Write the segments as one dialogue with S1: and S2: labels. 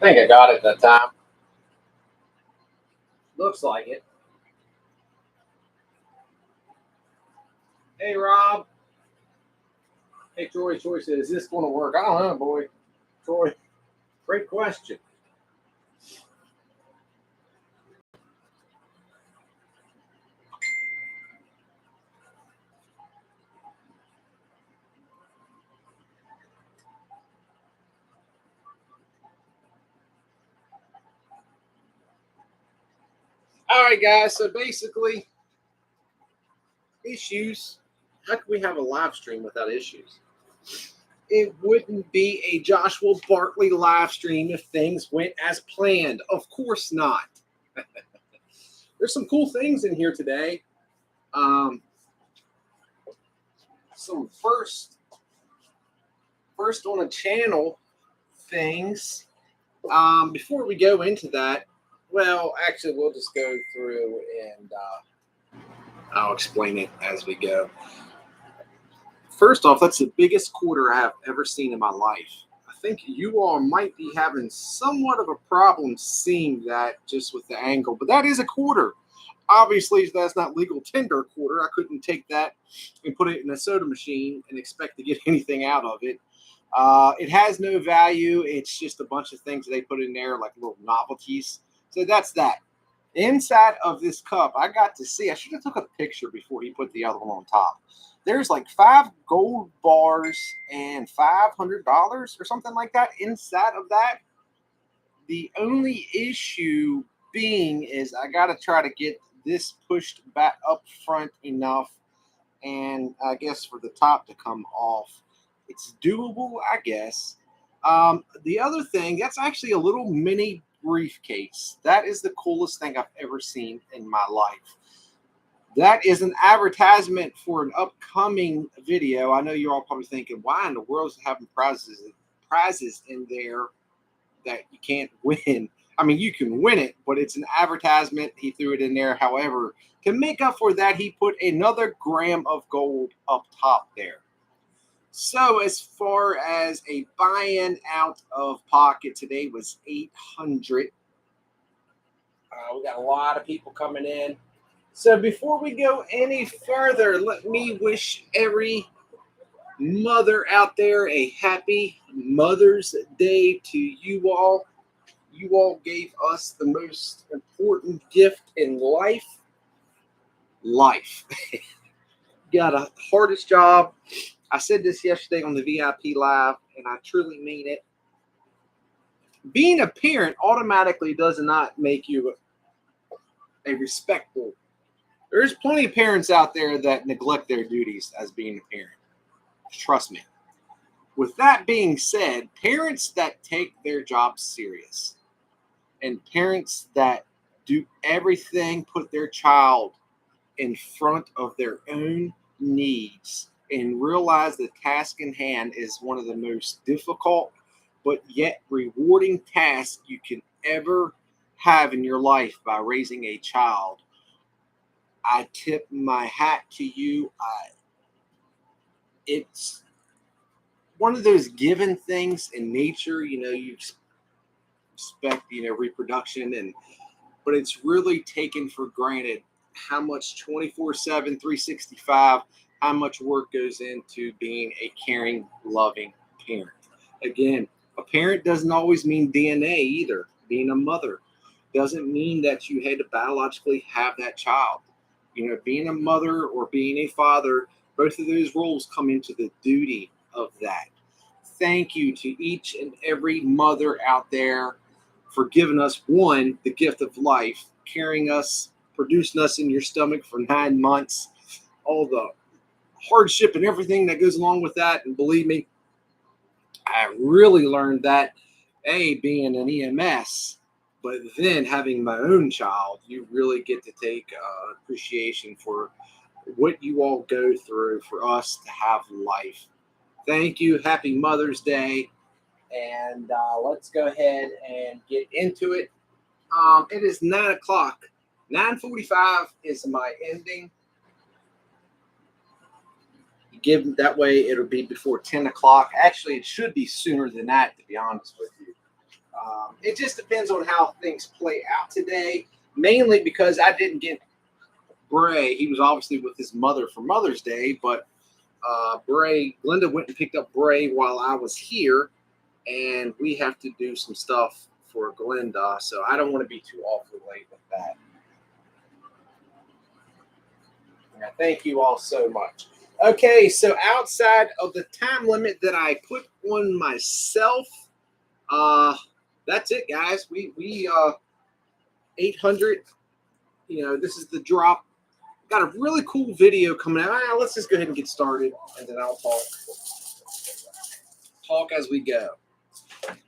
S1: think I got it that time. Looks like it. Hey, Rob. Hey, Troy. Troy said, is this going to work? I don't know, boy. Troy, great question. All right, guys. So basically, issues. How can we have a live stream without issues? It wouldn't be a Joshua Bartley live stream if things went as planned. Of course not. There's some cool things in here today. Some first on a channel things. Before we go into that, well, actually, we'll just go through and I'll explain it as we go. First off, that's the biggest quarter I've ever seen in my life. I think you all might be having somewhat of a problem seeing that just with the angle, but that is a quarter. Obviously, that's not legal tender quarter. I couldn't take that and put it in a soda machine and expect to get anything out of it. It has no value. It's just a bunch of things they put in there, like little novelties. So that's that. Inside of this cup, I got to see, I should have took a picture before he put the other one on top. There's like 5 gold bars and $500 or something like that inside of that. The only issue being is I got to try to get this pushed back up front enough, and I guess for the top to come off. It's doable, I guess. The other thing, that's actually a little mini briefcase. That is the coolest thing I've ever seen in my life. That is an advertisement for an upcoming video. I know you're all probably thinking, why in the world is it having prizes in there that you can't win? I mean, you can win it, but it's an advertisement. He threw it in there. However, to make up for that, he put another gram of gold up top there. So as far as a buy-in out of pocket today was $800. We got a lot of people coming in. So before we go any further, let me wish every mother out there a happy Mother's Day to you all. You all gave us the most important gift in life. Life. Got a hardest job. I said this yesterday on the VIP Live, and I truly mean it. Being a parent automatically does not make you a respectful. There's plenty of parents out there that neglect their duties as being a parent. Trust me. With that being said, parents that take their job serious and parents that do everything, put their child in front of their own needs and realize the task in hand is one of the most difficult but yet rewarding tasks you can ever have in your life by raising a child. I tip my hat to you. It's one of those given things in nature, you expect, reproduction, but it's really taken for granted how much 24/7, 365, how much work goes into being a caring, loving parent. Again, a parent doesn't always mean DNA either. Being a mother doesn't mean that you had to biologically have that child. Being a mother or being a father, both of those roles come into the duty of that. Thank you to each and every mother out there for giving us, one, the gift of life, carrying us, producing us in your stomach for 9 months, all the hardship and everything that goes along with that. And believe me, I really learned that, being an EMS, but then having my own child, you really get to take appreciation for what you all go through for us to have life. Thank you. Happy Mother's Day. And let's go ahead and get into it. It is 9 o'clock. 9:45 is my ending. That way it'll be before 10 o'clock. Actually, it should be sooner than that, to be honest with you. It just depends on how things play out today, mainly because I didn't get Bray. He was obviously with his mother for Mother's Day, but Glenda went and picked up Bray while I was here, and we have to do some stuff for Glenda, so I don't want to be too awfully late with that. Yeah, thank you all so much. Okay, so outside of the time limit that I put on myself, that's it, guys. We 800. You know, this is the drop. Got a really cool video coming out. Let's just go ahead and get started, and then I'll talk as we go.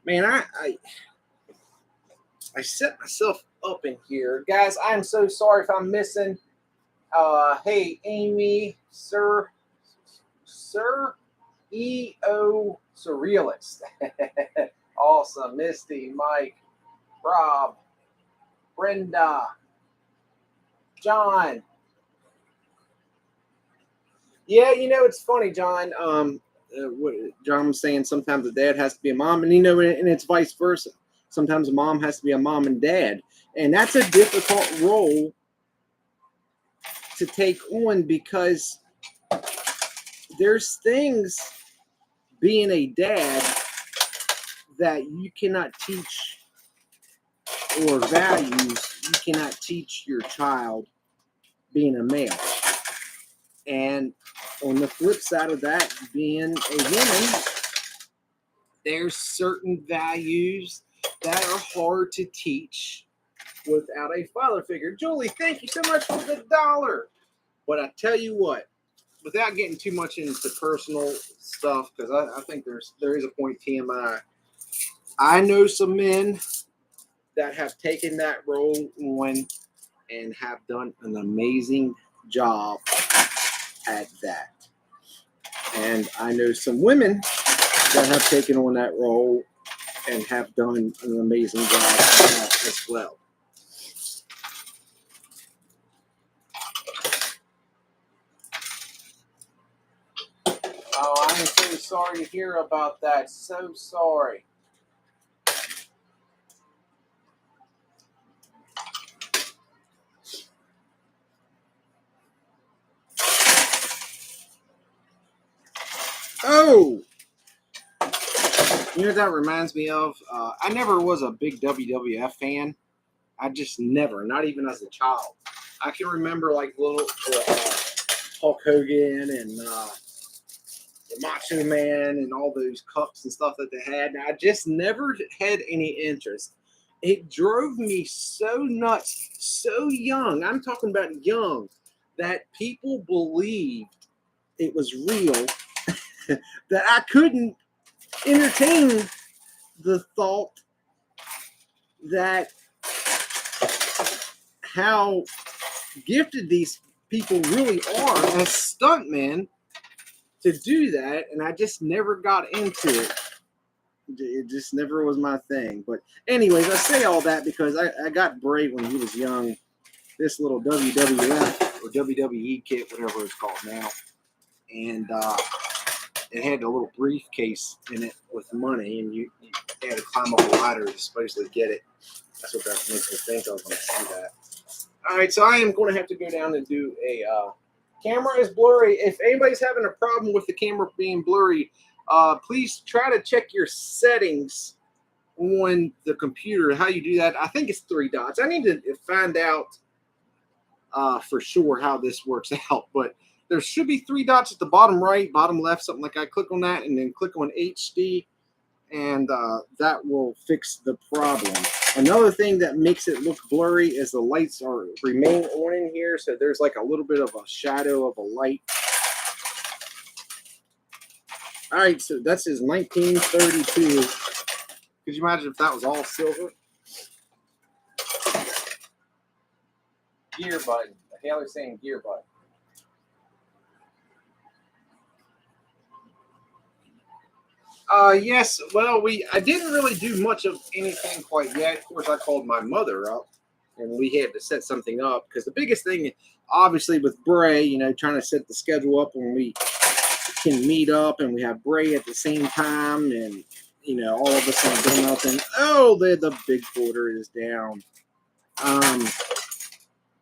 S1: Man, I set myself up in here, guys. I am so sorry if I'm missing. Hey, Amy, Sir E.O. Surrealist. Awesome. Misty, Mike, Rob, Brenda, John. Yeah, you know, it's funny, John. What John was saying, sometimes a dad has to be a mom, and you know, and it's vice versa. Sometimes a mom has to be a mom and dad, and that's a difficult role to take on because there's things being a dad that you cannot teach, or values you cannot teach your child being a male. And on the flip side of that, being a woman, there's certain values that are hard to teach without a father figure. Julie, thank you so much for the $1. But I tell you what, without getting too much into personal stuff, because I think there is a point TMI. I know some men that have taken that role on and have done an amazing job at that. And I know some women that have taken on that role and have done an amazing job at that as well. Oh, I'm so sorry to hear about that. So sorry. Oh, you know what that reminds me of? I never was a big WWF fan. I just never, not even as a child. I can remember like little Hulk Hogan and the Macho Man and all those cups and stuff that they had. And I just never had any interest. It drove me so nuts, so young. I'm talking about young, that people believed it was real, that I couldn't entertain the thought that how gifted these people really are as stuntmen to do that, and I just never got into it. It just never was my thing. But anyways, I say all that because I got Bray when he was young, this little WWF or WWE kit, whatever it's called now, and it had a little briefcase in it with money, and you had to climb up a ladder to supposedly get it. That's what that makes me think of when I see that. All right, so I am going to have to go down and do a camera is blurry. If anybody's having a problem with the camera being blurry, please try to check your settings on the computer. How you do that? I think it's 3 dots. I need to find out for sure how this works out, but there should be 3 dots at the bottom right, bottom left, something like that. Click on that and then click on HD, and that will fix the problem. Another thing that makes it look blurry is the lights remain on in here, so there's like a little bit of a shadow of a light. All right, so that's his 1932. Could you imagine if that was all silver? Gear button. Haley's saying gear button. Yes, well, I didn't really do much of anything quite yet. Of course, I called my mother up, and we had to set something up, because the biggest thing, obviously, with Bray, you know, trying to set the schedule up when we can meet up and we have Bray at the same time, and all of a sudden do nothing. Oh, the big quarter is down.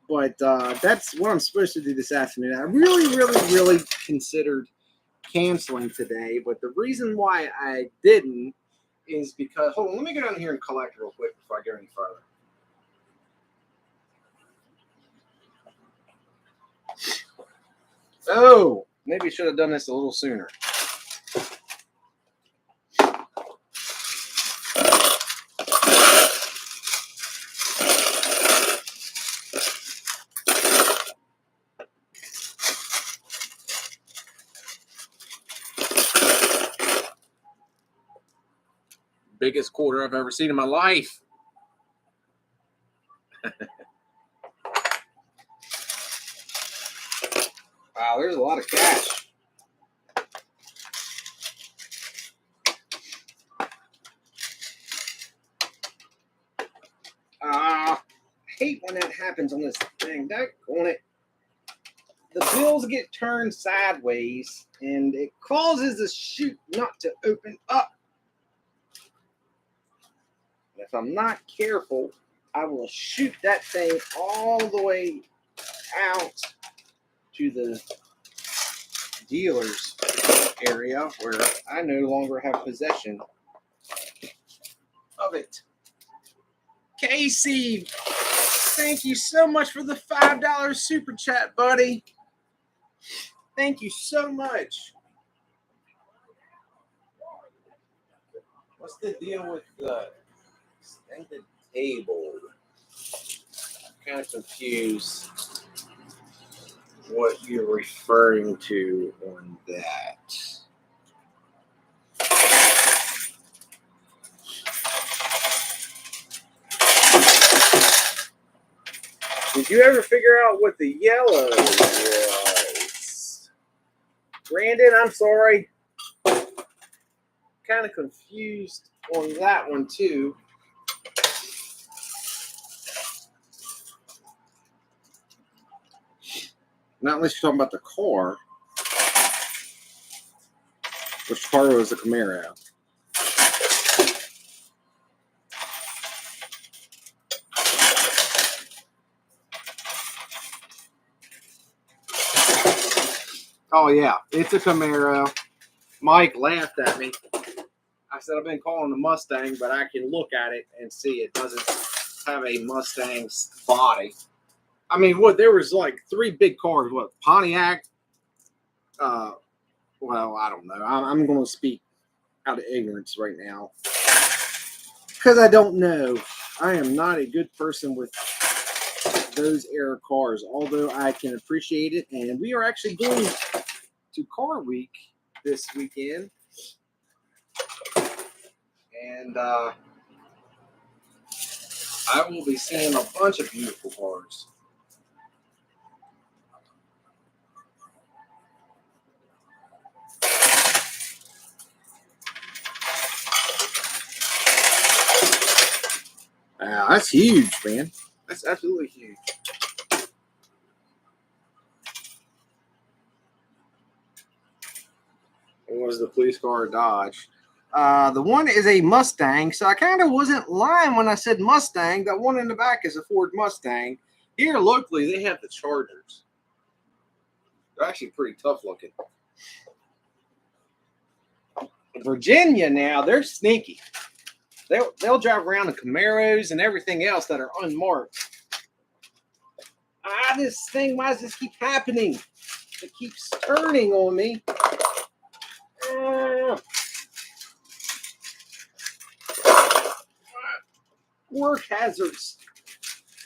S1: But that's what I'm supposed to do this afternoon. I really considered canceling today, but the reason why I didn't is because, hold on, let me go down here and collect real quick before I go any further. Oh, maybe I should have done this a little sooner. Biggest quarter I've ever seen in my life. Wow, there's a lot of cash. I hate when that happens on this thing. On it. The bills get turned sideways, and it causes the chute not to open up. And if I'm not careful, I will shoot that thing all the way out to the dealer's area where I no longer have possession of it. Casey, thank you so much for the $5 super chat, buddy. Thank you so much. What's the deal with the extended table? I'm kind of confused what you're referring to on that. Did you ever figure out what the yellow was? Brandon, I'm sorry. Kind of confused on that one too. Not unless you're talking about the car. Which car was the Camaro? Oh, yeah, it's a Camaro. Mike laughed at me. I said, I've been calling a Mustang, but I can look at it and see it doesn't have a Mustang's body. I mean, what, there was like 3 big cars. What, Pontiac? Well, I don't know. I'm going to speak out of ignorance right now. Because I don't know. I am not a good person with those era cars, although I can appreciate it. And we are actually going to Car Week this weekend. And I will be seeing a bunch of beautiful cars. Wow, that's huge, man. That's absolutely huge. What was the police car, Dodge? The one is a Mustang, so I kind of wasn't lying when I said Mustang. That one in the back is a Ford Mustang. Here, locally, they have the Chargers. They're actually pretty tough looking. Virginia now, they're sneaky. They'll drive around in Camaros and everything else that are unmarked. This thing, why does this keep happening? It keeps turning on me. Work hazards.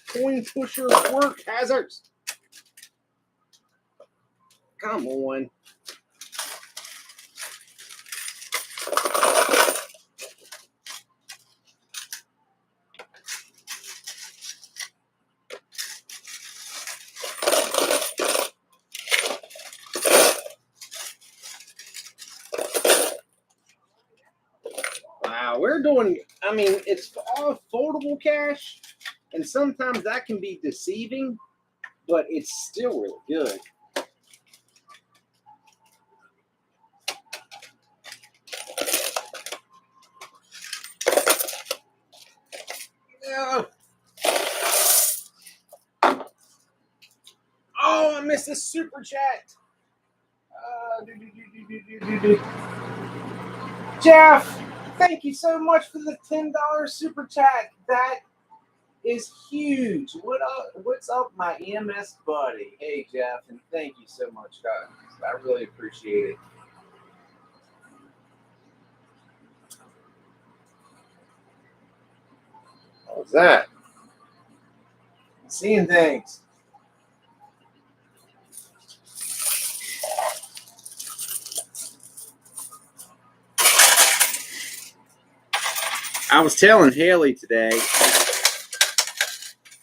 S1: Coin pusher work hazards. Come on. Wow, we're doing, I mean, it's all foldable cash, and sometimes that can be deceiving, but it's still really good. missed a super chat. Jeff, thank you so much for the $10 super chat. That is huge. What's up, my EMS buddy? Hey, Jeff, and thank you so much, guys. I really appreciate it. What was that? I'm seeing things. I was telling Haley today,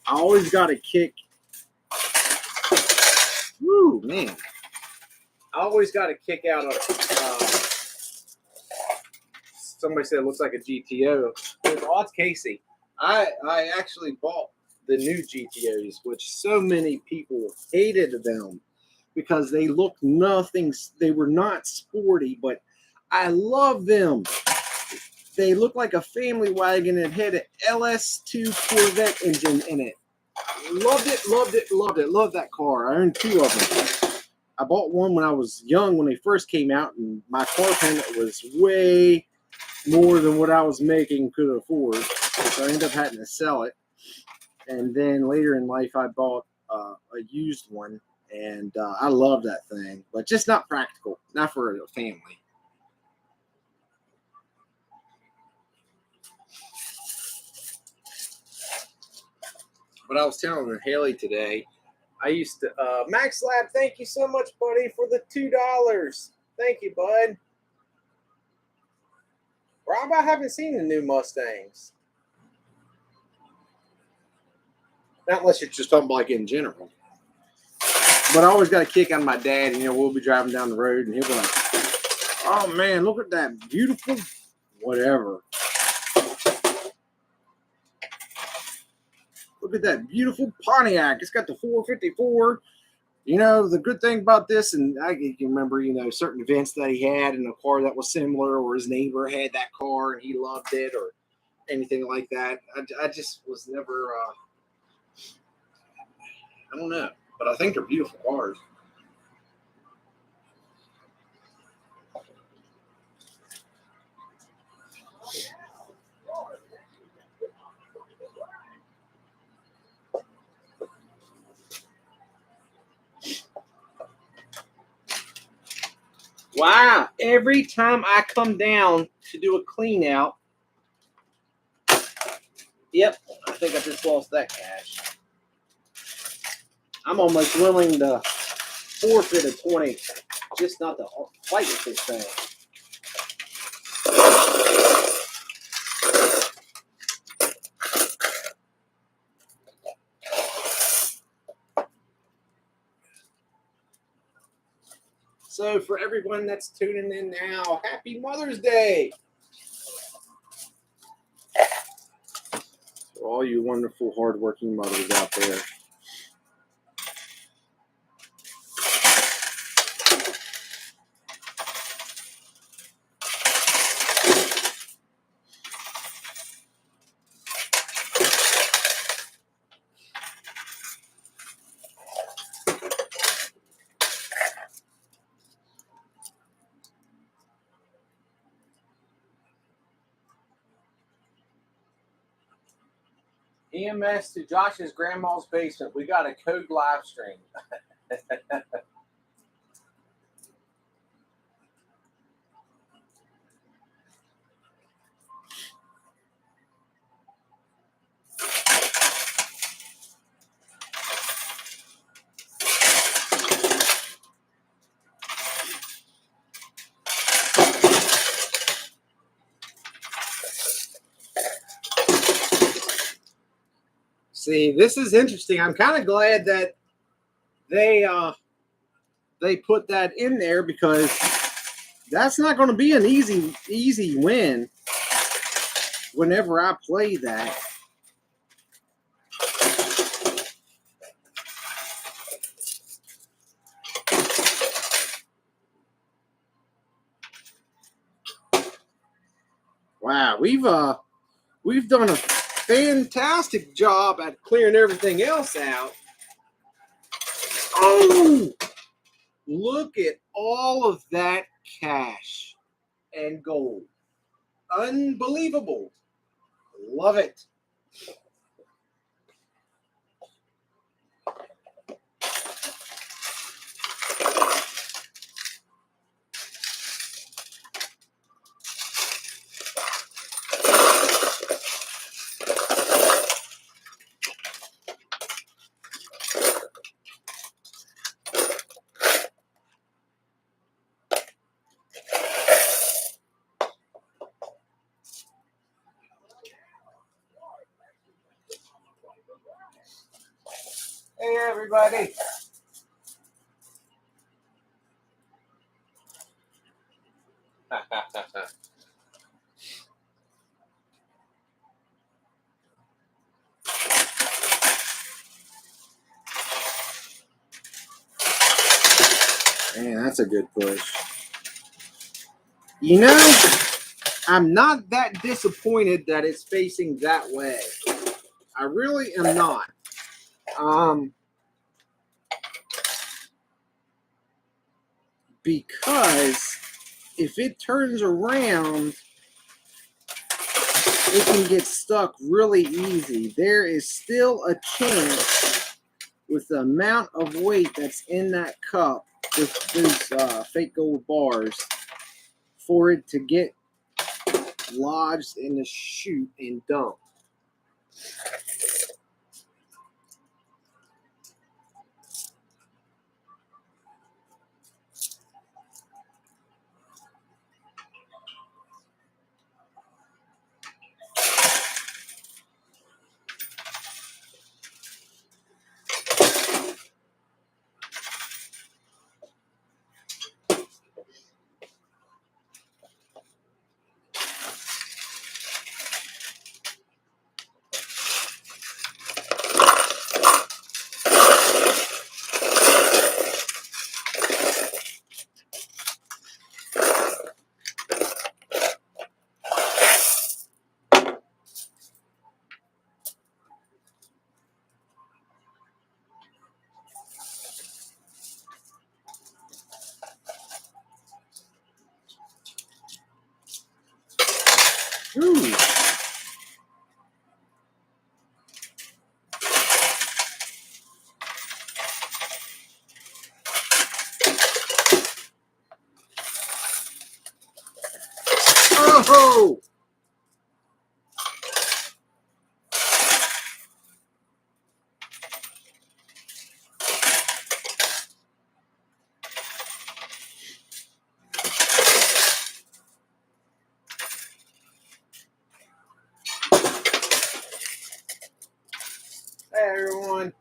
S1: I always got a kick. Woo, man. I always got a kick out of somebody said it looks like a GTO. Oh, it's Casey. I actually bought the new GTOs, which so many people hated them because they looked nothing. They were not sporty, but I love them. They look like a family wagon and had an LS2 Corvette engine in it. Loved it, loved it, loved it. Loved that car. I owned 2 of them. I bought one when I was young when they first came out, and my car payment was way more than what I was making could afford. So I ended up having to sell it. And then later in life, I bought a used one, and I love that thing, but just not practical, not for a family. But I was telling Haley today, I used to, Max Lab, thank you so much, buddy, for the $2. Thank you, bud. Rob, I haven't seen the new Mustangs. Not unless you're just talking about like in general. But I always got a kick out of my dad, and we'll be driving down the road, and he'll be like, oh, man, look at that beautiful whatever. Look at that beautiful Pontiac. It's got the 454. The good thing about this, and I can remember, certain events that he had in a car that was similar, or his neighbor had that car and he loved it, or anything like that. I just was never, I don't know, but I think they're beautiful cars. Wow, every time I come down to do a clean out, yep, I think I just lost that cash. I'm almost willing to forfeit a 20 just not to fight with this thing. So for everyone that's tuning in now, happy Mother's Day. For all you wonderful, hardworking mothers out there. EMS to Josh's grandma's basement. We got a code live stream. See, this is interesting. I'm kind of glad that they put that in there, because that's not going to be an easy win whenever I play that. Wow, we've done a fantastic job at clearing everything else out. Oh, look at all of that cash and gold. Unbelievable. Love it. Hey, everybody. Man, that's a good push. You know, I'm not that disappointed that it's facing that way. I really am not. Because if it turns around, it can get stuck really easy. There is still a chance with the amount of weight that's in that cup with those fake gold bars for it to get lodged in the chute and dumped. Ooh. Oh! Hey, everyone.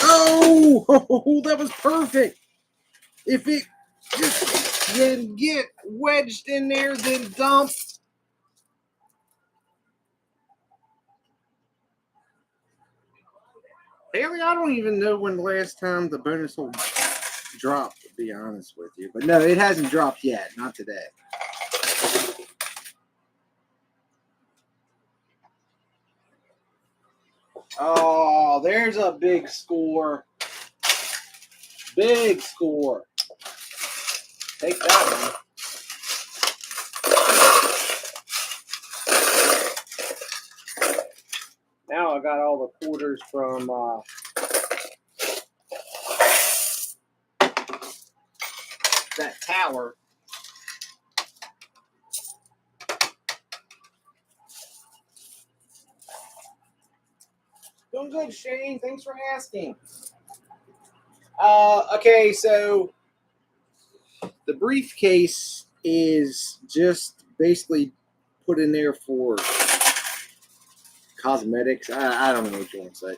S1: Oh, that was perfect. If it just can get wedged in there, then dumped. Haley, I don't even know when the last time the bonus hole dropped, to be honest with you. But no, it hasn't dropped yet. Not today. Oh, there's a big score. Big score. Take that one. Now I got all the quarters from that tower. Doing good, Shane. Thanks for asking. Okay, so the briefcase is just basically put in there for cosmetics. I don't know what you want to say.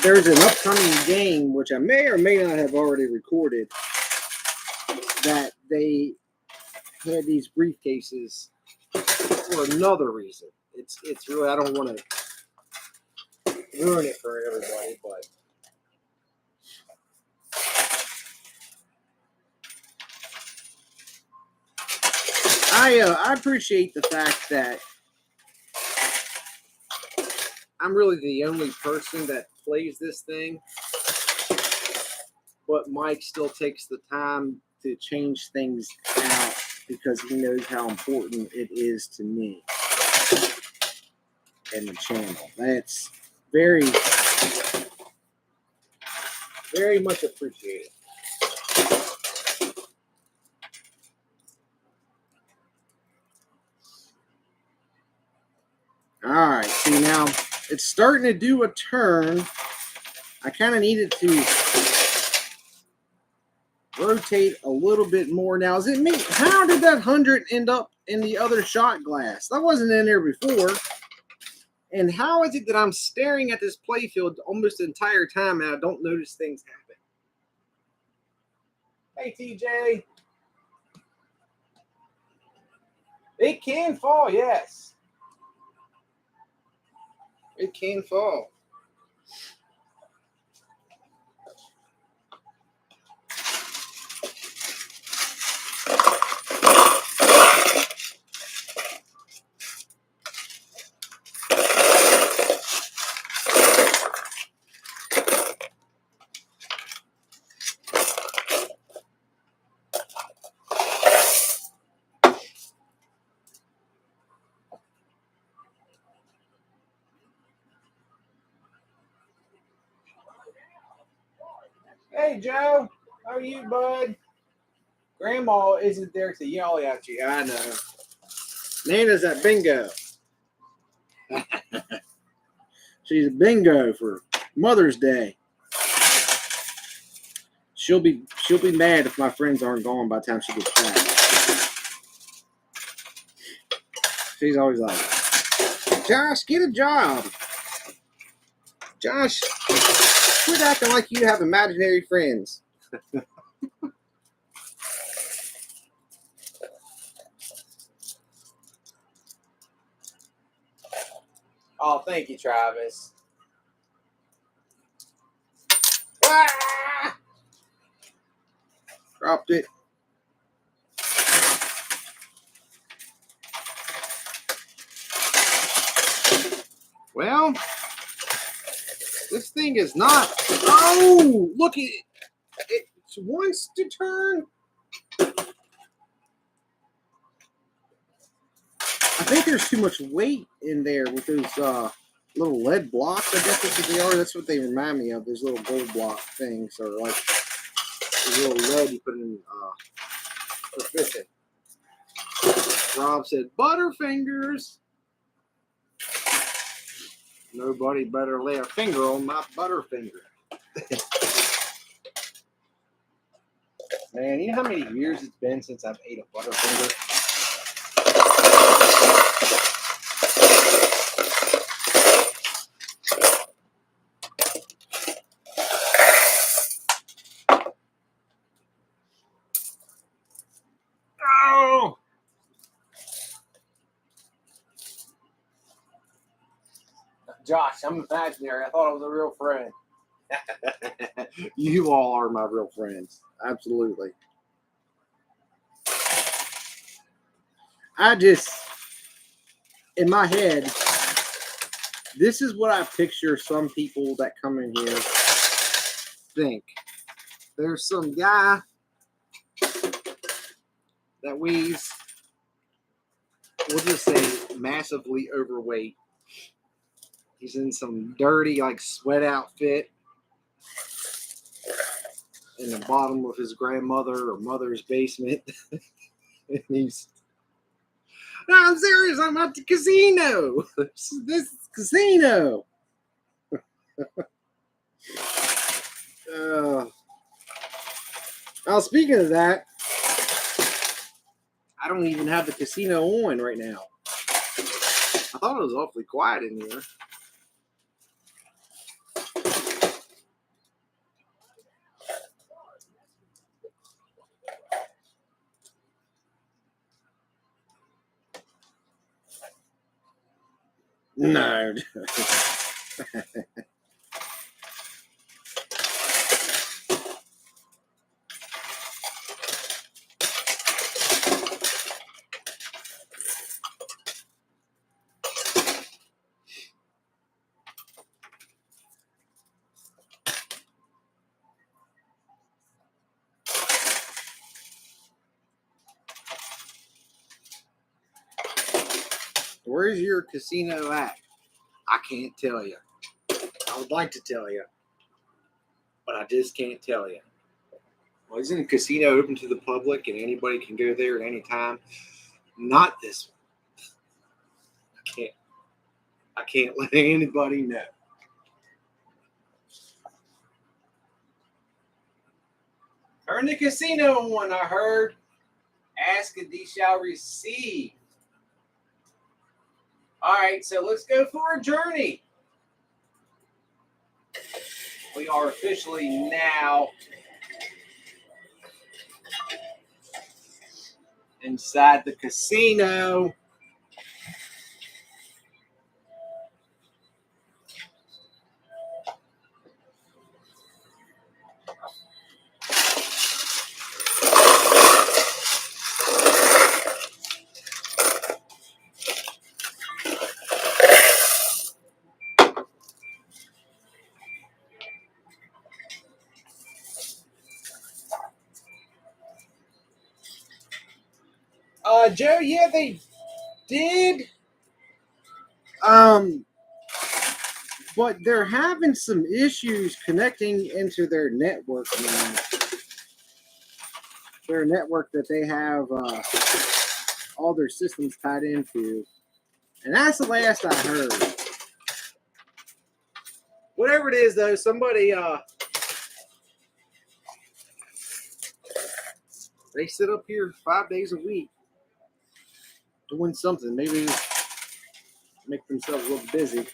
S1: There's an upcoming game, which I may or may not have already recorded, that they had these briefcases for another reason. It's really, I don't want to ruin it for everybody, but I appreciate the fact that I'm really the only person that plays this thing, but Mike still takes the time to change things out because he knows how important it is to me and the channel. That's very, very much appreciated. All right, see now it's starting to do a turn. I kind of needed to rotate a little bit more. Now, is it me? How did that 100 end up in the other shot glass? That wasn't in there before. And how is it that I'm staring at this playfield almost the entire time and I don't notice things happen? Hey, TJ. It can fall, yes. It can fall. Hey, Joe. How are you, bud? Grandma isn't there to yell at you. I know. Nana's at bingo. She's at bingo for Mother's Day. She'll be mad if my friends aren't gone by the time she gets back. She's always like, Josh, get a job. Josh, quit acting like you have imaginary friends. Oh, thank you, Travis. Ah! Dropped it. Well, this thing is not. Oh, look at it. It wants to turn. I think there's too much weight in there with those little lead blocks. I guess that's what they are. That's what they remind me of. Those little gold block things, or like the little lead you put in for fishing. Rob said, Butterfingers. Nobody better lay a finger on my Butterfinger. Man, you know how many years it's been since I've ate a Butterfinger? Oh! Josh, I'm imaginary. I thought I was a real friend. You all are my real friends. Absolutely. I just, in my head, this is what I picture some people that come in here think. There's some guy that weighs, we'll just say, massively overweight. He's in some dirty, like, sweat outfit in the bottom of his grandmother or mother's basement. And he's, no, I'm serious. I'm at the casino. This is casino. Now, speaking of that, I don't even have the casino on right now. I thought it was awfully quiet in here. No. Where's your casino at? I can't tell you. I would like to tell you, but I just can't tell you. Well, isn't the casino open to the public and anybody can go there at any time? Not this one. I can't let anybody know. Turn the casino on, I heard. Ask and thee shall receive. All right, so let's go for a journey. We are officially now inside the casino. Joe, yeah, they did. But they're having some issues connecting into their network now. Their network that they have all their systems tied into. And that's the last I heard. Whatever it is, though, somebody they sit up here 5 days a week doing something. Maybe just make themselves look busy.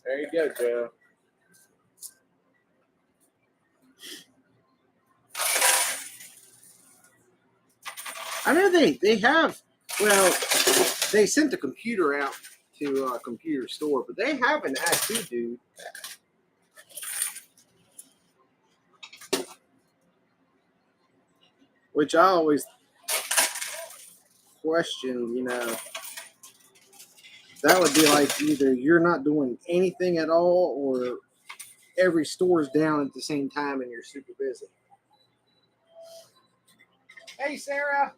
S1: There you go, Joe. I know they have, well, they sent the computer out to a computer store, but they have an IT dude. Which I always question, you know. That would be like either you're not doing anything at all or every store's down at the same time and you're super busy. Hey, Sarah.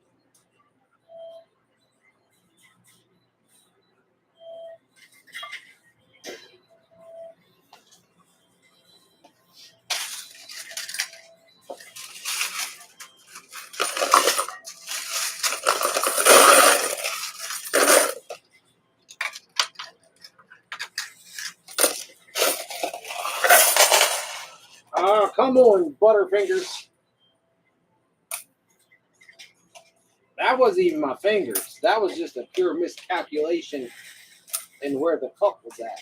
S1: Oh, come on, Butterfingers. That wasn't even my fingers. That was just a pure miscalculation in where the cup was at.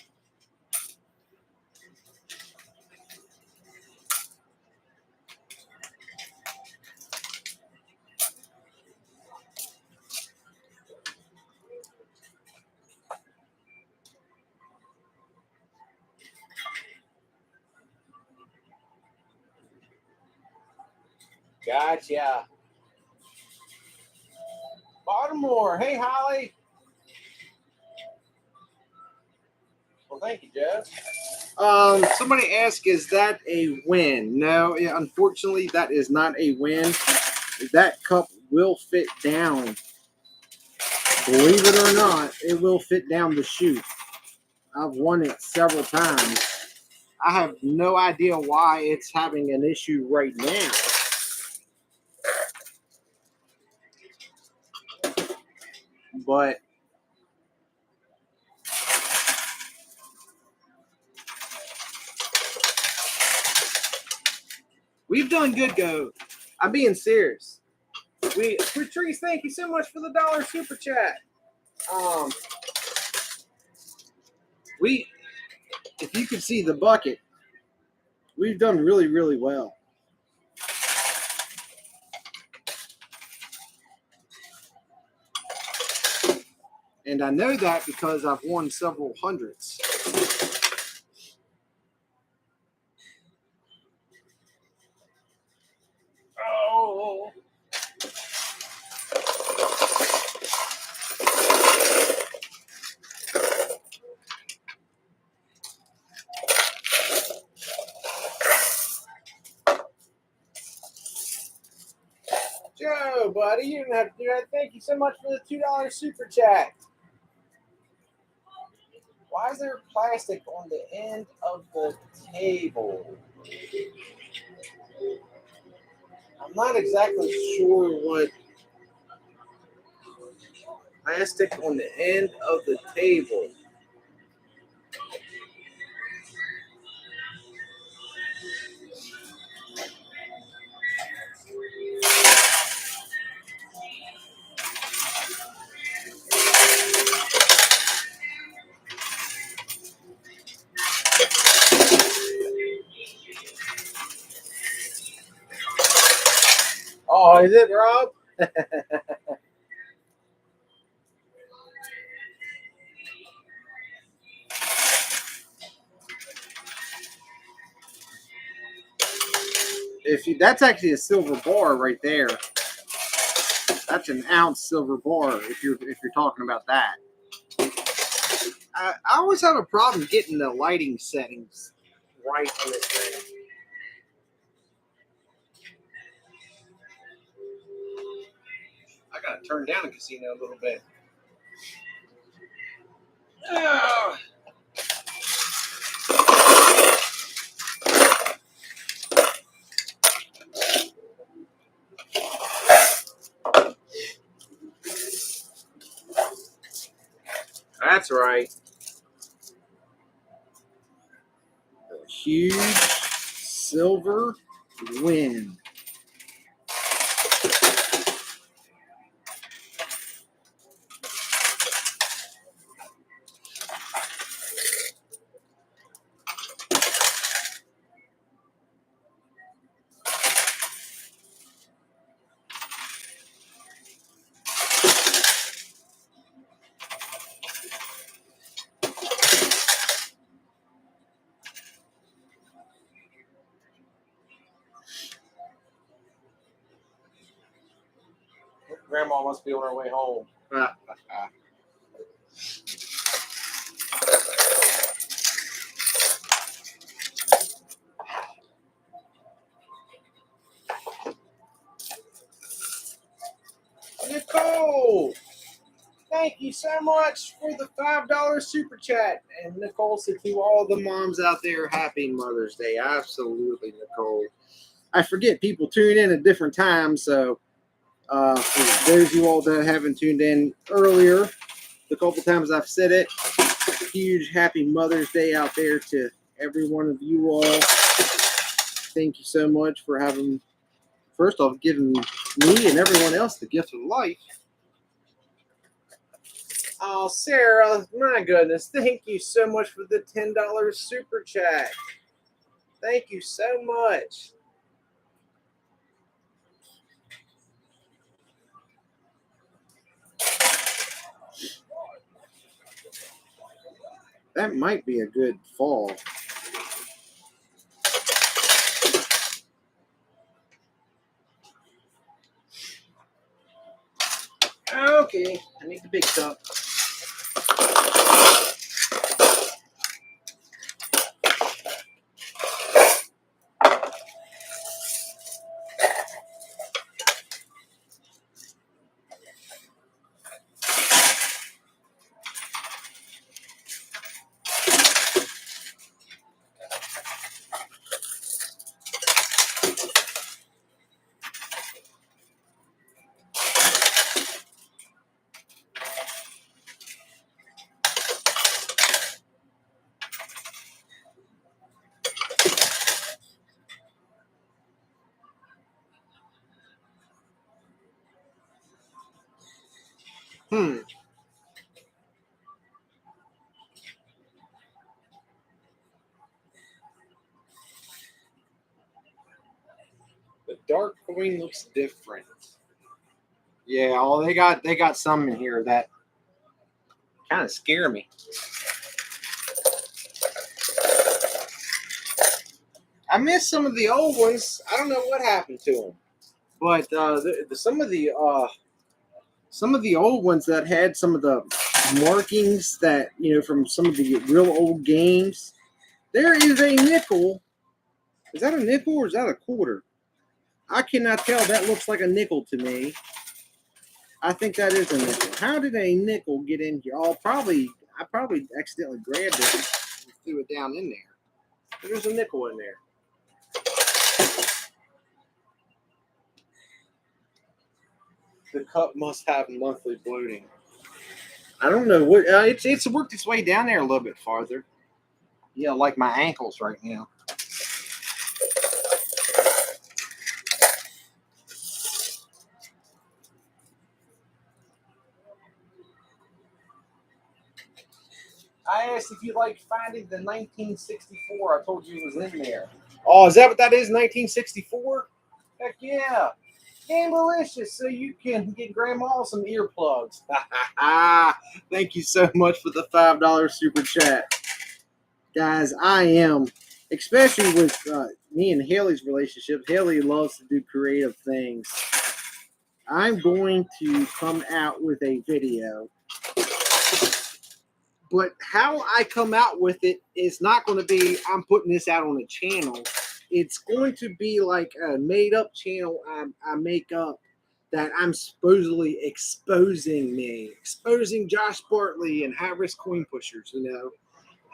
S1: Gotcha. Baltimore. Hey, Holly. Well, thank you, Jeff. Somebody asked, is that a win? No, unfortunately, that is not a win. That cup will fit down. Believe it or not, it will fit down the chute. I've won it several times. I have no idea why it's having an issue right now. But we've done good, go. I'm being serious. Patrice, thank you so much for the $1 super chat. If you could see the bucket, we've done really, really well. And I know that because I've won several hundreds. Oh. Joe, buddy, you didn't have to do that. Thank you so much for the $2 super chat. Why is there plastic on the end of the table? I'm not exactly sure what plastic on the end of the table. Oh, is it, Rob? That's actually a silver bar right there. That's an ounce silver bar if you're talking about that. I always have a problem getting the lighting settings right on this thing. I gotta turn down the casino a little bit. Oh. That's right. A huge silver win. Grandma must be on her way home. Nicole, thank you so much for the $5 super chat. And Nicole said to all the moms out there, happy Mother's Day. Absolutely, Nicole. I forget people tune in at different times, so for those of you all that haven't tuned in earlier, the couple times I've said it, huge happy Mother's Day out there to every one of you all. Thank you so much for having, first off, giving me and everyone else the gift of life. Oh, Sarah, my goodness, thank you so much for the $10 super chat. Thank you so much. That might be a good fall. Okay, I need the big cup. The dark coin looks different. Yeah, well, they got some in here that kind of scare me. I missed some of the old ones. I don't know what happened to them, but some of the old ones that had some of the markings that from some of the real old games. There is a nickel. Is that a nickel or is that a quarter? I cannot tell. That looks like a nickel to me. I think that is a nickel. How did a nickel get in here? I probably accidentally grabbed it and threw it down in there. There's a nickel in there. The cup must have monthly bloating. I don't know what it's worked its way down there a little bit farther. Yeah, like my ankles right now. I asked if you like finding the 1964. I told you it was in there. Oh, is that what that is? 1964? Heck yeah. Gamelicious, so you can get Grandma some earplugs. Thank you so much for the $5 super chat. Guys, I am, especially with me and Haley's relationship, Haley loves to do creative things. I'm going to come out with a video. But how I come out with it is not going to be, I'm putting this out on a channel. It's going to be like a made-up channel I make up that I'm supposedly exposing Josh Bartley and high-risk coin pushers, you know,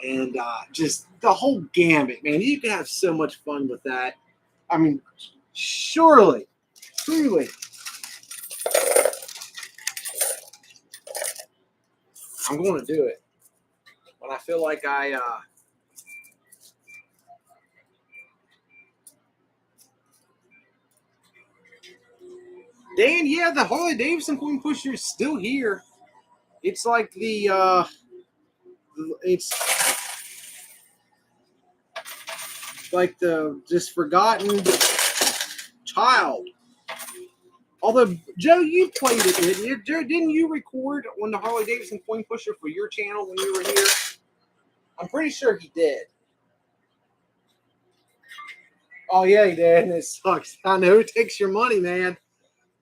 S1: and just the whole gambit, man. You can have so much fun with that. I mean, surely, truly, I'm going to do it when I feel like Dan, yeah, the Harley Davidson coin pusher is still here. It's like it's like the just forgotten child. Although, Joe, you played it, didn't you? Joe, didn't you record on the Harley Davidson coin pusher for your channel when you were here? I'm pretty sure he did. Oh, yeah, he did, and it sucks. I know, it takes your money, man.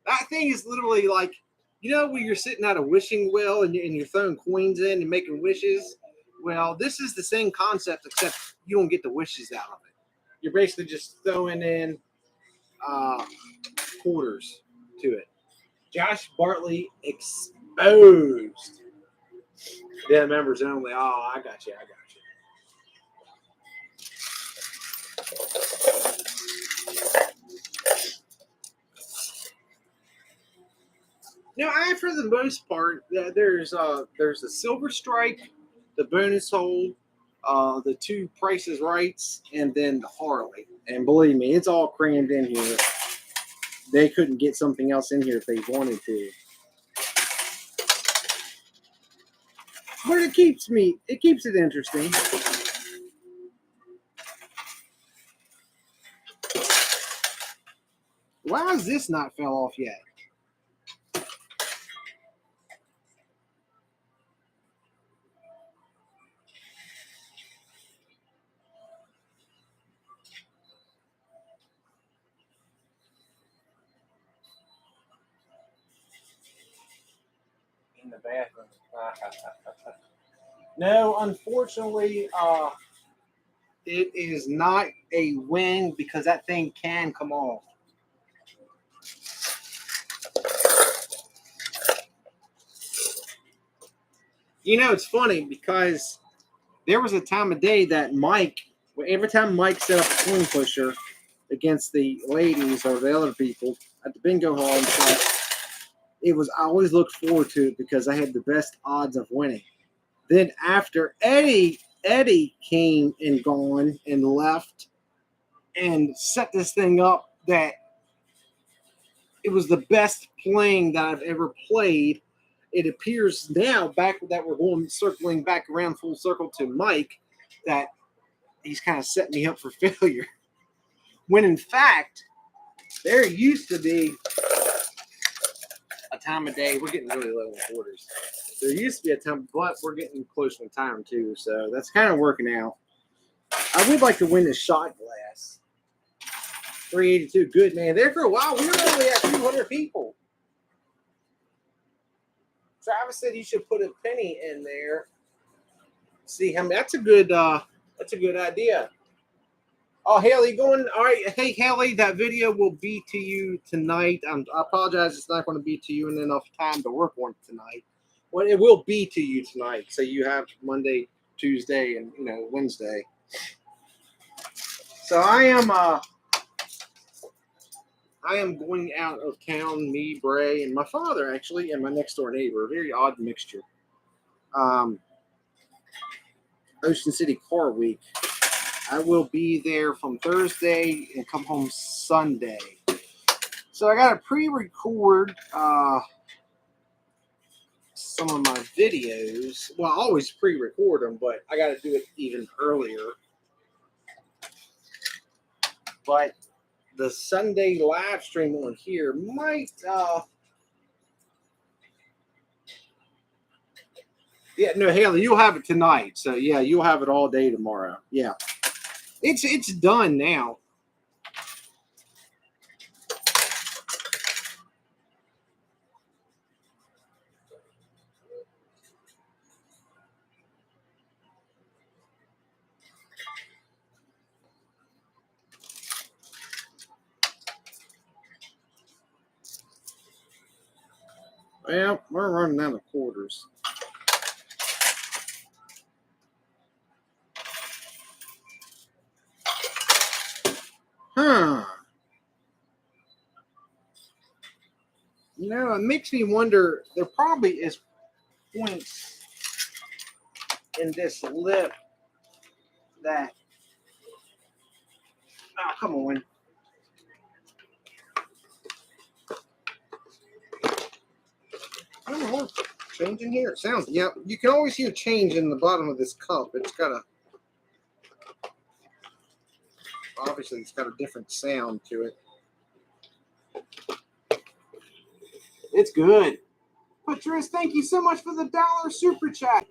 S1: That thing is literally like, you know, when you're sitting at a wishing well and you're throwing coins in and making wishes? Well, this is the same concept, except you don't get the wishes out of it. You're basically just throwing in quarters to it. Josh Bartley exposed. Yeah, members only. Oh, I got you. Now, for the most part, there's the silver strike, the bonus hole, the two prices rights, and then the Harley. And believe me, it's all crammed in here. They couldn't get something else in here if they wanted to. But it keeps it interesting. Why has this not fell off yet? In the bathroom. No, unfortunately, it is not a wing because that thing can come off. You know, it's funny because there was a time of day that Mike, every time Mike set up a coin pusher against the ladies or the other people at the bingo hall and stuff, I always looked forward to it because I had the best odds of winning. Then after Eddie came and gone and left and set this thing up, that it was the best playing that I've ever played. It appears now, back that we're circling back around full circle to Mike, that he's kind of setting me up for failure. When in fact, there used to be a time of day. We're getting really low in quarters. There used to be a time, but we're getting close on time too, so that's kind of working out. I would like to win this shot glass. 382, good man. There for a while, we were only at 200 people. Travis said you should put a penny in there. See how that's a good idea. Oh, Haley, going. All right. Hey, Haley, that video will be to you tonight. I apologize. It's not going to be to you in enough time to work on it tonight. Well, it will be to you tonight. So you have Monday, Tuesday, and Wednesday. So I am going out of town. Me, Bray, and my father actually, and my next door neighbor. A very odd mixture. Ocean City Car Week. I will be there from Thursday and come home Sunday. So I got to pre-record some of my videos. Well, I always pre-record them, but I got to do it even earlier. But the Sunday live stream on here might, yeah, no, Haley, you'll have it tonight. So yeah, you'll have it all day tomorrow. Yeah, it's done now. Well, we're running out of quarters. Huh. It makes me wonder. There probably is points in this lip that. Oh, come on. I don't know. Change in here. It sounds. Yeah, you can always hear change in the bottom of this cup. It's got a. Obviously, it's got a different sound to it. It's good. Patrice, thank you so much for the $1 super chat.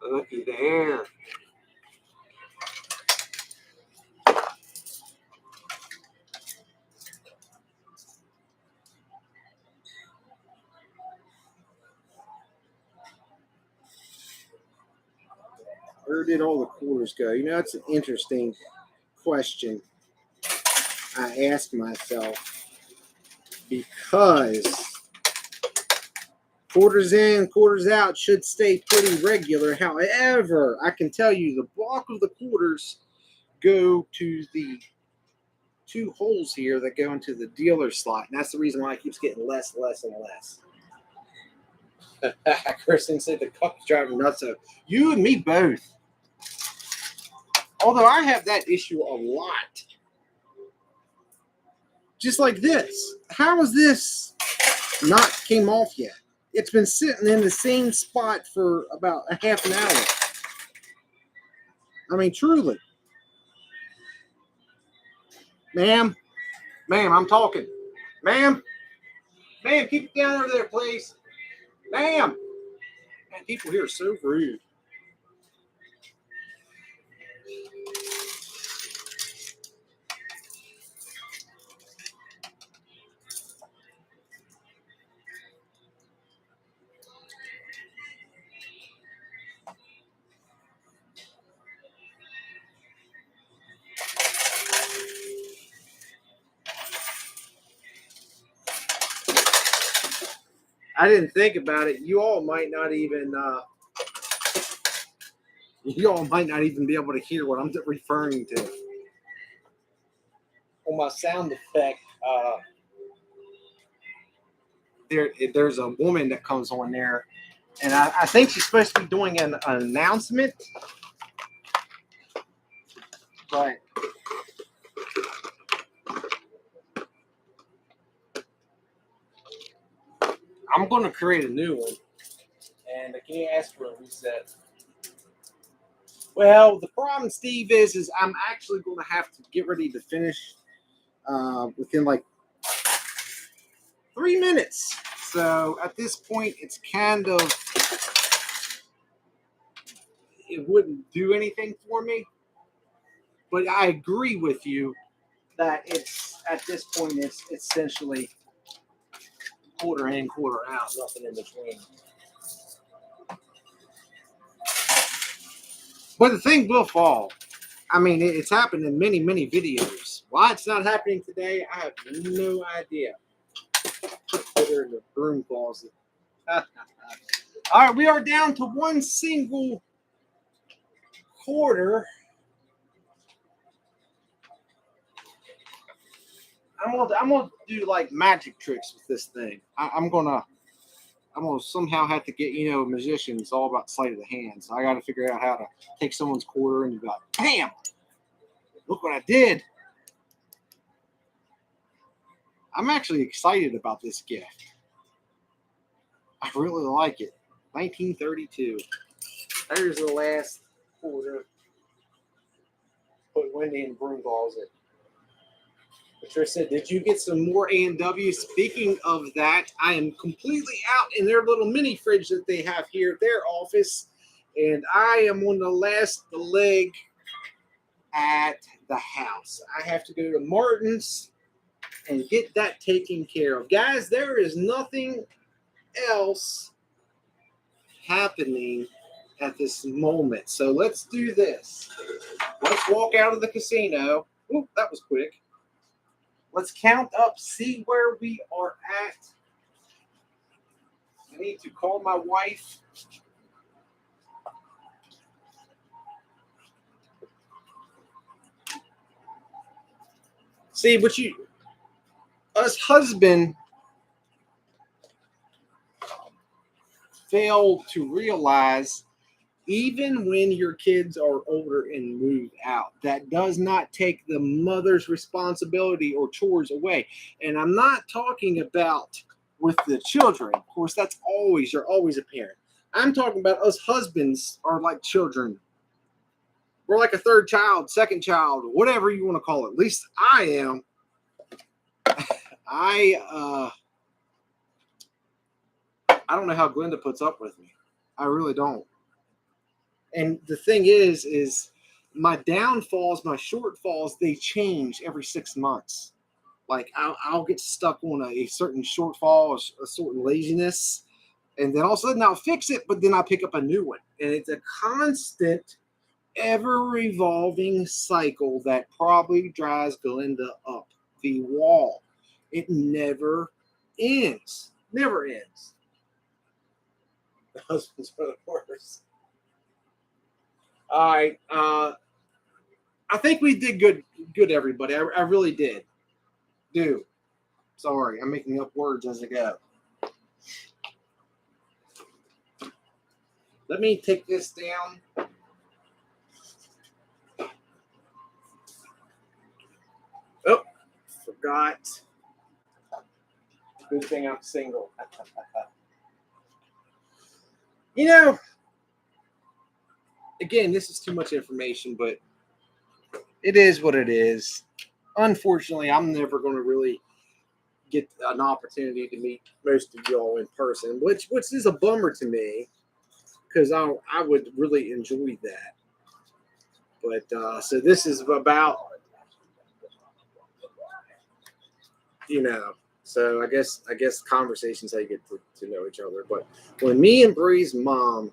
S1: Looky there. Where did all the quarters go? That's an interesting question I ask myself because quarters in, quarters out should stay pretty regular. However, I can tell you the bulk of the quarters go to the two holes here that go into the dealer slot, and that's the reason why it keeps getting less, less, and less. Kristen said the cup's driving nuts. So you and me both. Although I have that issue a lot. Just like this. How is this not came off yet? It's been sitting in the same spot for about a half an hour. I mean, truly. Ma'am, I'm talking. Ma'am, keep it down over there, please. Ma'am. Man, people here are so rude. I didn't think about it. You all might not even be able to hear what I'm referring to. On my sound effect, there's a woman that comes on there, and I think she's supposed to be doing an announcement, but I'm going to create a new one, and I can't ask for a reset. Well, the problem, Steve, is I'm actually going to have to get ready to finish within like 3 minutes. So at this point, it's kind of, it wouldn't do anything for me. But I agree with you that it's, at this point, it's essentially quarter in, quarter out, nothing in between. But the thing will fall. I mean, it's happened in many, many videos. Why it's not happening today, I have no idea. Put her in the broom closet. All right, we are down to one single quarter. I'm gonna do like magic tricks with this thing. I'm gonna somehow have to get, you know, musicians all about sleight of the hand. So I got to figure out how to take someone's quarter and be like, bam! Look what I did. I'm actually excited about this gift. I really like it. 1932. There's the last quarter. Put Wendy in the broom closet. Patricia, did you get some more A&W? Speaking of that, I am completely out in their little mini fridge that they have here at their office. And I am on the last leg at the house. I have to go to Martin's and get that taken care of. Guys, there is nothing else happening at this moment. So let's do this. Let's walk out of the casino. Oop, that was quick. Let's count up, see where we are at. I need to call my wife. See, but us husband fail to realize, even when your kids are older and move out, that does not take the mother's responsibility or chores away. And I'm not talking about with the children. Of course, you're always a parent. I'm talking about us husbands are like children. We're like a third child, second child, whatever you want to call it. At least I am. I don't know how Glenda puts up with me. I really don't. And the thing is my downfalls, my shortfalls, they change every 6 months. Like I'll get stuck on a certain shortfall, a certain laziness, and then all of a sudden I'll fix it, but then I'll pick up a new one. And it's a constant, ever-revolving cycle that probably drives Glenda up the wall. It never ends. Never ends. The husbands are the worst. All right. I think we did good, everybody. I really did. Sorry, I'm making up words as I go. Let me take this down. Oh, forgot. Good thing I'm single. You know, again, this is too much information, but it is what it is. Unfortunately, I'm never going to really get an opportunity to meet most of y'all in person, which is a bummer to me, because I would really enjoy that. But so this is about, you know, so I guess conversations how you get to know each other. But when me and Bree's mom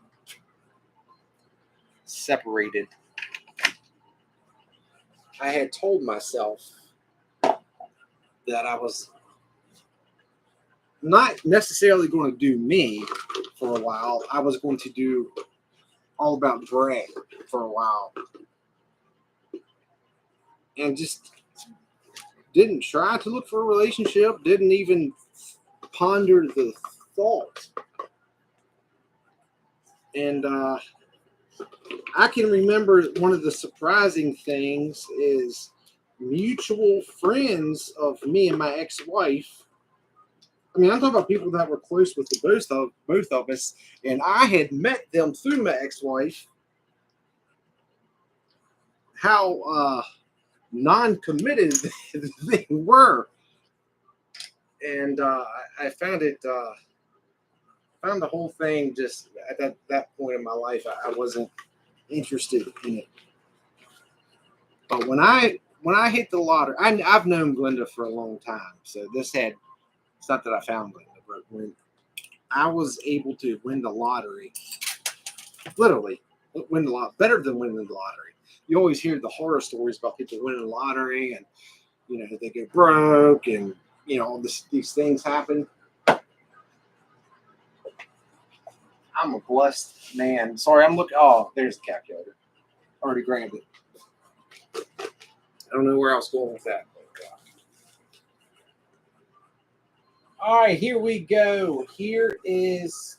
S1: separated, I had told myself that I was not necessarily going to do me for a while. I was going to do all about Greg for a while. And just didn't try to look for a relationship, didn't even ponder the thought. And I can remember one of the surprising things is mutual friends of me and my ex-wife. I mean, I'm talking about people that were close with the both of us, and I had met them through my ex-wife. How non-committed they were, and I found the whole thing just at that point in my life. I wasn't interested in it. But when I hit the lottery, I've known Glenda for a long time, so it's not that I found Glenda, but when I was able to win the lottery, literally win the lot better than winning the lottery. you always hear the horror stories about people winning the lottery and, you know, they get broke and, you know, these things happen. I'm a blessed man. Sorry, I'm looking. Oh, there's the calculator. Already grabbed it. I don't know where I was going with that. All right, here we go. Here is,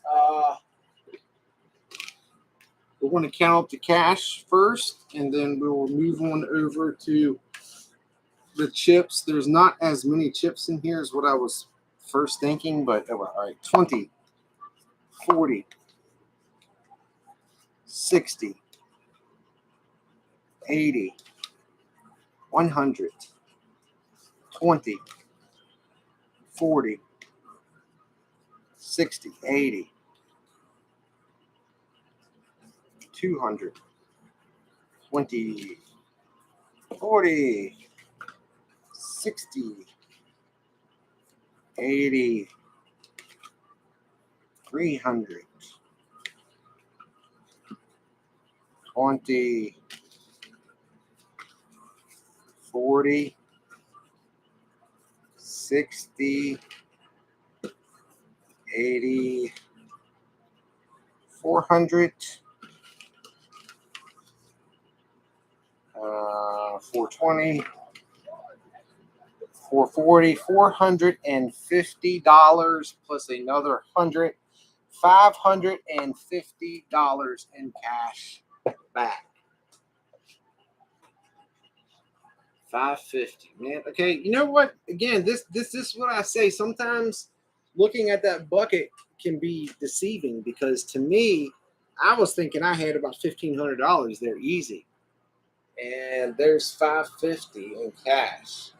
S1: we're going to count up the cash first, and then we will move on over to the chips. There's not as many chips in here as what I was first thinking, but all right, 20, 40, 60, 80, 100, 20, 40, 60, 80, 200, 20, 40, 60, 80, 300, 20, 40, 60, 80, 400, 420, 440, $450 plus another $550 in cash back. 550, man. Okay, you know what? Again, this is what I say. Sometimes looking at that bucket can be deceiving because to me, I was thinking I had about $1,500 there easy, and there's 550 in cash.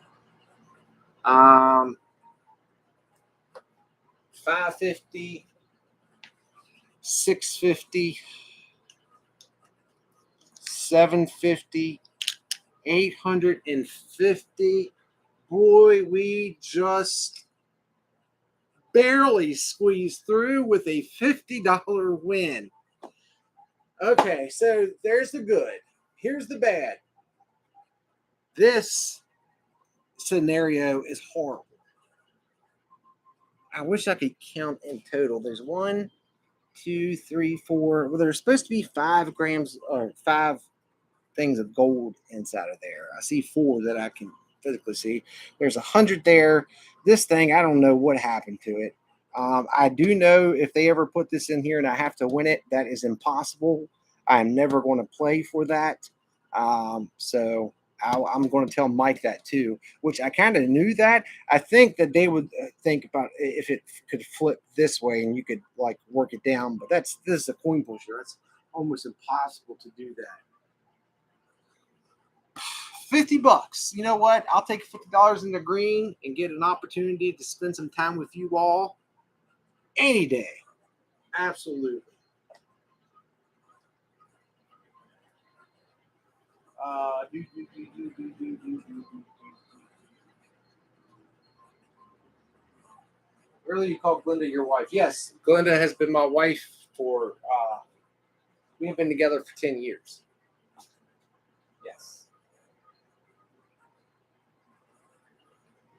S1: 550, 650, 750, 850. Boy, we just barely squeezed through with a $50 win. Okay, so there's the good. Here's the bad. This scenario is horrible. I wish I could count in total. There's 1, 2, 3, 4. Well, there's supposed to be 5 grams or 5 things of gold inside of there. I see 4 that I can physically see. There's 100 there. This thing, I don't know what happened to it. I do know if they ever put this in here and I have to win it, that is impossible. I'm never going to play for that. So I'm going to tell Mike that too, which I kind of knew that. I think that they would think about if it could flip this way and you could like work it down, but this is a coin pusher. It's almost impossible to do that. $50. You know what? I'll take $50 in the green and get an opportunity to spend some time with you all any day. Absolutely. Earlier you called Glenda your wife. Yes, Glenda has been my wife for, we have been together for 10 years. Yes.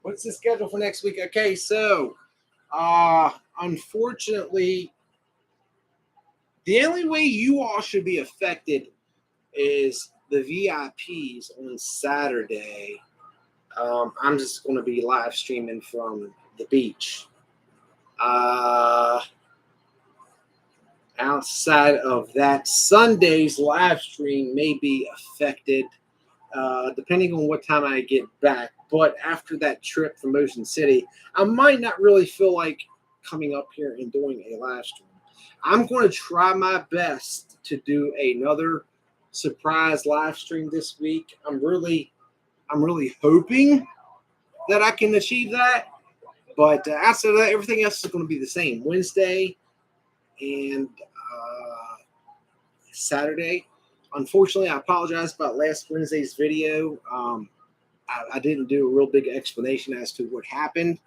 S1: What's the schedule for next week? Okay, so unfortunately, the only way you all should be affected is the VIPs on Saturday. I'm just going to be live streaming from the beach. Outside of that, Sunday's live stream may be affected depending on what time I get back. But after that trip from Ocean City, I might not really feel like coming up here and doing a live stream. I'm going to try my best to do another surprise live stream this week. I'm really hoping that I can achieve that. But outside of that, everything else is going to be the same. Wednesday and Saturday. Unfortunately, I apologize about last Wednesday's video. I didn't do a real big explanation as to what happened,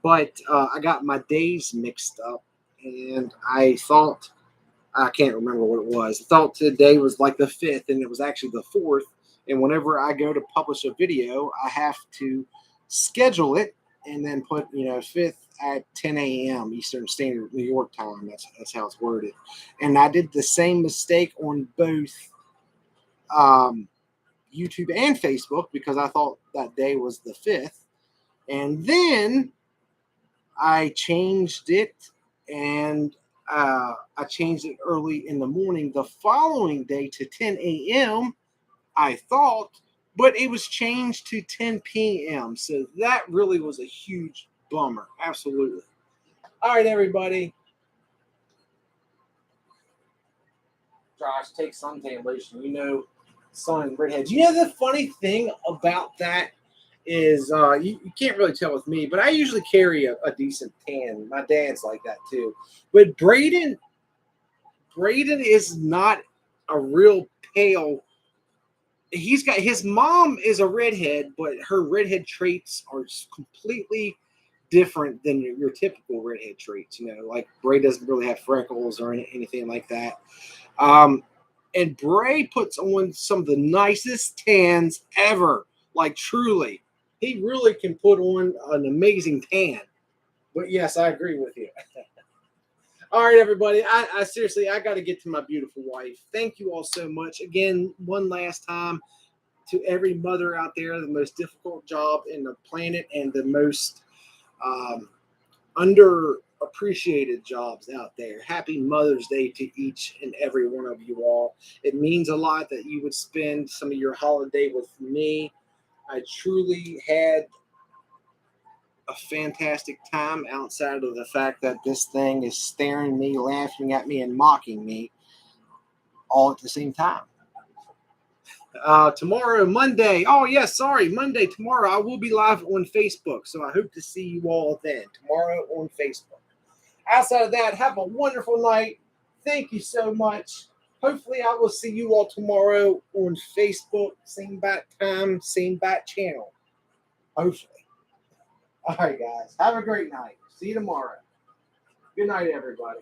S1: but I got my days mixed up, and I thought I can't remember what it was. I thought today was like the 5th, and it was actually the 4th. And whenever I go to publish a video, I have to schedule it and then put, 5th at 10 a.m. Eastern Standard New York time. That's how it's worded. And I did the same mistake on both YouTube and Facebook because I thought that day was the 5th. And then I changed it, and I changed it early in the morning the following day to 10 a.m. I thought, but it was changed to 10 p.m. So that really was a huge bummer. Absolutely. All right, everybody. Josh, take suntan lotion. Sun and redheads. The funny thing about that is you can't really tell with me, but I usually carry a decent tan. My dad's like that too. But Braden is not a real pale. His mom is a redhead, but her redhead traits are completely different than your typical redhead traits. Like Bray doesn't really have freckles or anything like that. And Bray puts on some of the nicest tans ever. Like truly, he really can put on an amazing tan. But yes, I agree with you. All right, everybody. I seriously, I got to get to my beautiful wife. Thank you all so much. Again, one last time to every mother out there, the most difficult job in the planet and the most underappreciated jobs out there. Happy Mother's Day to each and every one of you all. It means a lot that you would spend some of your holiday with me. I truly had a fantastic time outside of the fact that this thing is staring me, laughing at me, and mocking me all at the same time. Tomorrow, Monday. Oh, yes, sorry, Monday, tomorrow, I will be live on Facebook. So I hope to see you all then, tomorrow on Facebook. Outside of that, have a wonderful night. Thank you so much. Hopefully, I will see you all tomorrow on Facebook. Same bat time, same bat channel. Hopefully. All right, guys. Have a great night. See you tomorrow. Good night, everybody.